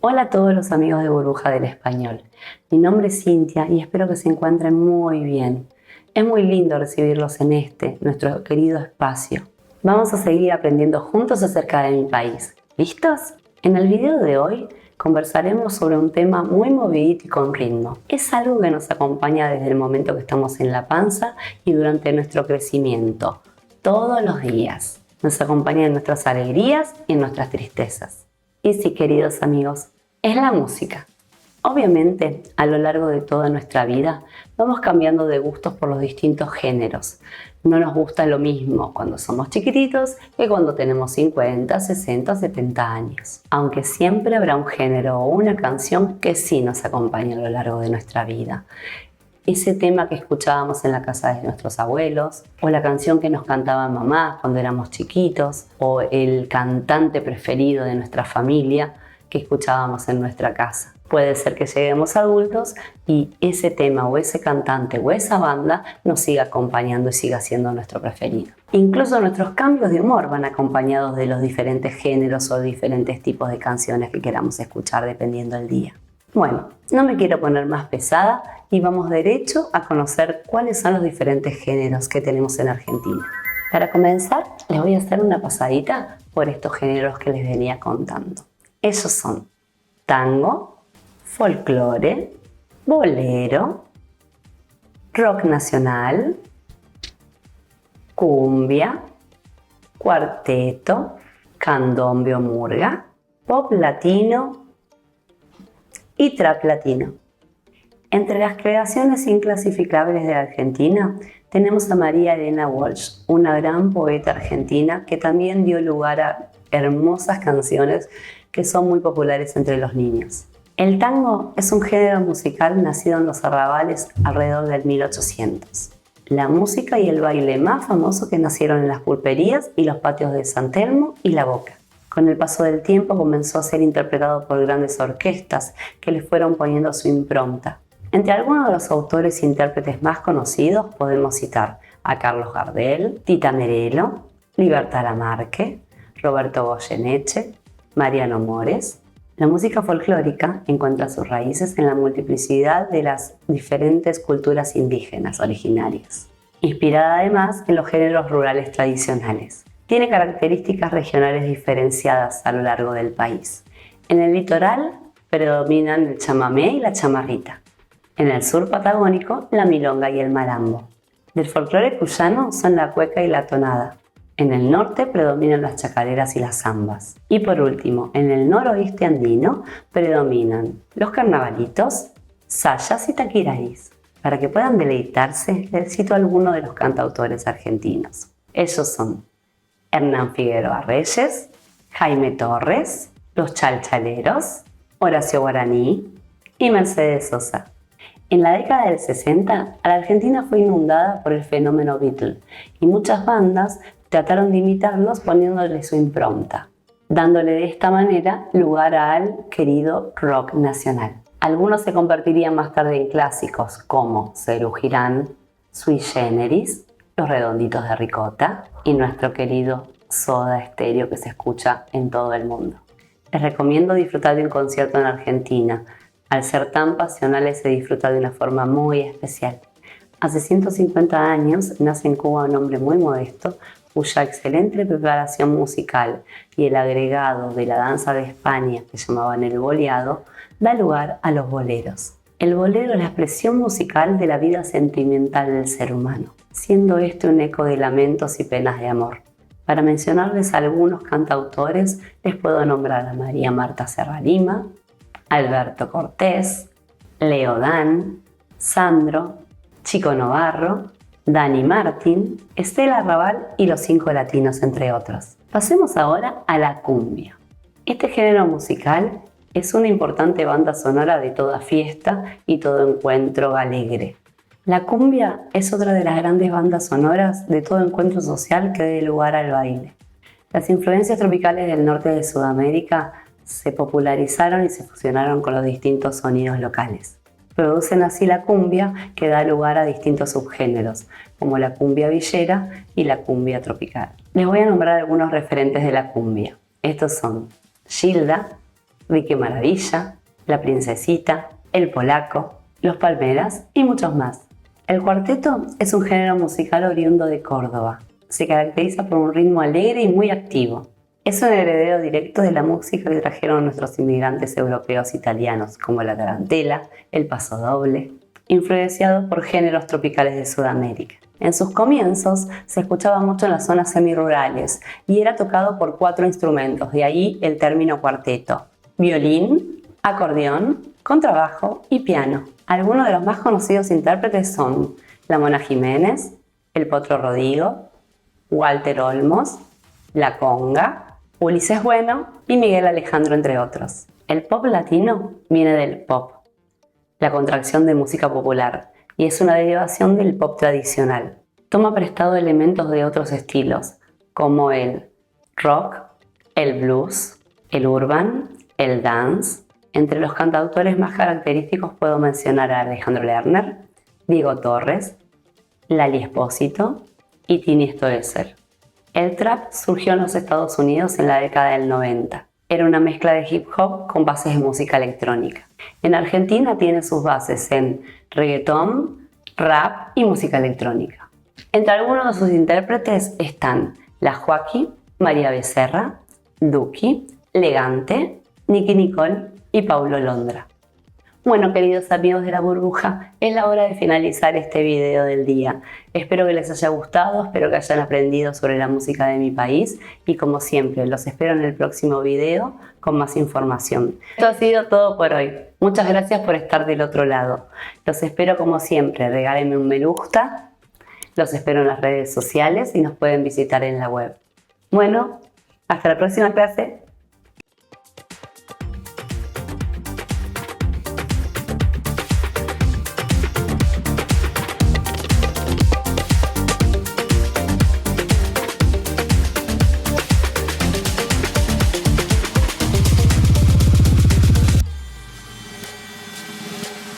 Hola a todos los amigos de Burbuja del Español. Mi nombre es Cintia y espero que se encuentren muy bien. Es muy lindo recibirlos en nuestro querido espacio. Vamos a seguir aprendiendo juntos acerca de mi país. ¿Listos? En el video de hoy conversaremos sobre un tema muy movidito y con ritmo. Es algo que nos acompaña desde el momento que estamos en la panza y durante nuestro crecimiento, todos los días. Nos acompaña en nuestras alegrías y en nuestras tristezas. Y sí, queridos amigos, es la música. Obviamente, a lo largo de toda nuestra vida, vamos cambiando de gustos por los distintos géneros. No nos gusta lo mismo cuando somos chiquititos que cuando tenemos 50, 60, 70 años. Aunque siempre habrá un género o una canción que sí nos acompaña a lo largo de nuestra vida. Ese tema que escuchábamos en la casa de nuestros abuelos, o la canción que nos cantaba mamá cuando éramos chiquitos, o el cantante preferido de nuestra familia que escuchábamos en nuestra casa. Puede ser que lleguemos adultos y ese tema o ese cantante o esa banda nos siga acompañando y siga siendo nuestro preferido. Incluso nuestros cambios de humor van acompañados de los diferentes géneros o diferentes tipos de canciones que queramos escuchar dependiendo del día. Bueno, no me quiero poner más pesada y vamos derecho a conocer cuáles son los diferentes géneros que tenemos en Argentina. Para comenzar, les voy a hacer una pasadita por estos géneros que les venía contando. Ellos son tango, folclore, bolero, rock nacional, cumbia, cuarteto, candombe o murga, pop latino y trap latino. Entre las creaciones inclasificables de Argentina tenemos a María Elena Walsh, una gran poeta argentina que también dio lugar a hermosas canciones que son muy populares entre los niños. El tango es un género musical nacido en los arrabales alrededor del 1800. La música y el baile más famosos que nacieron en las pulperías y los patios de San Telmo y La Boca. Con el paso del tiempo comenzó a ser interpretado por grandes orquestas que le fueron poniendo su impronta. Entre algunos de los autores e intérpretes más conocidos podemos citar a Carlos Gardel, Tita Merelo, Libertad Lamarque, Roberto Goyeneche, Mariano Mores. La música folclórica encuentra sus raíces en la multiplicidad de las diferentes culturas indígenas originarias, inspirada además en los géneros rurales tradicionales. Tiene características regionales diferenciadas a lo largo del país. En el litoral predominan el chamamé y la chamarrita. En el sur patagónico, la milonga y el malambo. Del folclore cuyano son la cueca y la tonada. En el norte predominan las chacareras y las zambas. Y por último, en el noroeste andino predominan los carnavalitos, sayas y taquiraris. Para que puedan deleitarse, les cito a algunos de los cantautores argentinos. Ellos son Hernán Figueroa Reyes, Jaime Torres, Los Chalchaleros, Horacio Guaraní y Mercedes Sosa. En la década del 60, la Argentina fue inundada por el fenómeno Beatle y muchas bandas trataron de imitarlos poniéndole su impronta, dándole de esta manera lugar al querido rock nacional. Algunos se convertirían más tarde en clásicos como Serú Girán, Sui Generis, Los Redonditos de Ricota y nuestro querido Soda Stereo que se escucha en todo el mundo. Les recomiendo disfrutar de un concierto en Argentina. Al ser tan pasionales se disfruta de una forma muy especial. Hace 150 años nace en Cuba un hombre muy modesto cuya excelente preparación musical y el agregado de la danza de España que llamaban el boleado da lugar a los boleros. El bolero es la expresión musical de la vida sentimental del ser humano, siendo este un eco de lamentos y penas de amor. Para mencionarles a algunos cantautores, les puedo nombrar a María Marta Serra Lima, Alberto Cortés, Leo Dan, Sandro, Chico Novarro, Dani Martín, Estela Raval y Los Cinco Latinos, entre otros. Pasemos ahora a la cumbia. Este género musical es una importante banda sonora de toda fiesta y todo encuentro alegre. La cumbia es otra de las grandes bandas sonoras de todo encuentro social que dé lugar al baile. Las influencias tropicales del norte de Sudamérica se popularizaron y se fusionaron con los distintos sonidos locales. Producen así la cumbia que da lugar a distintos subgéneros, como la cumbia villera y la cumbia tropical. Les voy a nombrar algunos referentes de la cumbia. Estos son Gilda, Vicky Maravilla, La Princesita, El Polaco, Los Palmeras y muchos más. El cuarteto es un género musical oriundo de Córdoba. Se caracteriza por un ritmo alegre y muy activo. Es un heredero directo de la música que trajeron nuestros inmigrantes europeos italianos, como la tarantela, el pasodoble, influenciado por géneros tropicales de Sudamérica. En sus comienzos se escuchaba mucho en las zonas semirurales y era tocado por 4 instrumentos, de ahí el término cuarteto: violín, acordeón, contrabajo y piano. Algunos de los más conocidos intérpretes son la Mona Jiménez, el Potro Rodrigo, Walter Olmos, La Conga, Ulises Bueno y Miguel Alejandro, entre otros. El pop latino viene del pop, la contracción de música popular, y es una derivación del pop tradicional. Toma prestado elementos de otros estilos, como el rock, el blues, el urban, el dance. Entre los cantautores más característicos puedo mencionar a Alejandro Lerner, Diego Torres, Lali Espósito y Tini Stoessel. El trap surgió en los Estados Unidos en la década del 90. Era una mezcla de hip hop con bases de música electrónica. En Argentina tiene sus bases en reggaetón, rap y música electrónica. Entre algunos de sus intérpretes están La Joaquí, María Becerra, Duki, Legante, Nicky Nicole y Paulo Londra. Bueno, queridos amigos de La Burbuja, es la hora de finalizar este video del día. Espero que les haya gustado, espero que hayan aprendido sobre la música de mi país y, como siempre, los espero en el próximo video con más información. Esto ha sido todo por hoy. Muchas gracias por estar del otro lado. Los espero como siempre, regálenme un me gusta, los espero en las redes sociales y nos pueden visitar en la web. Bueno, hasta la próxima clase.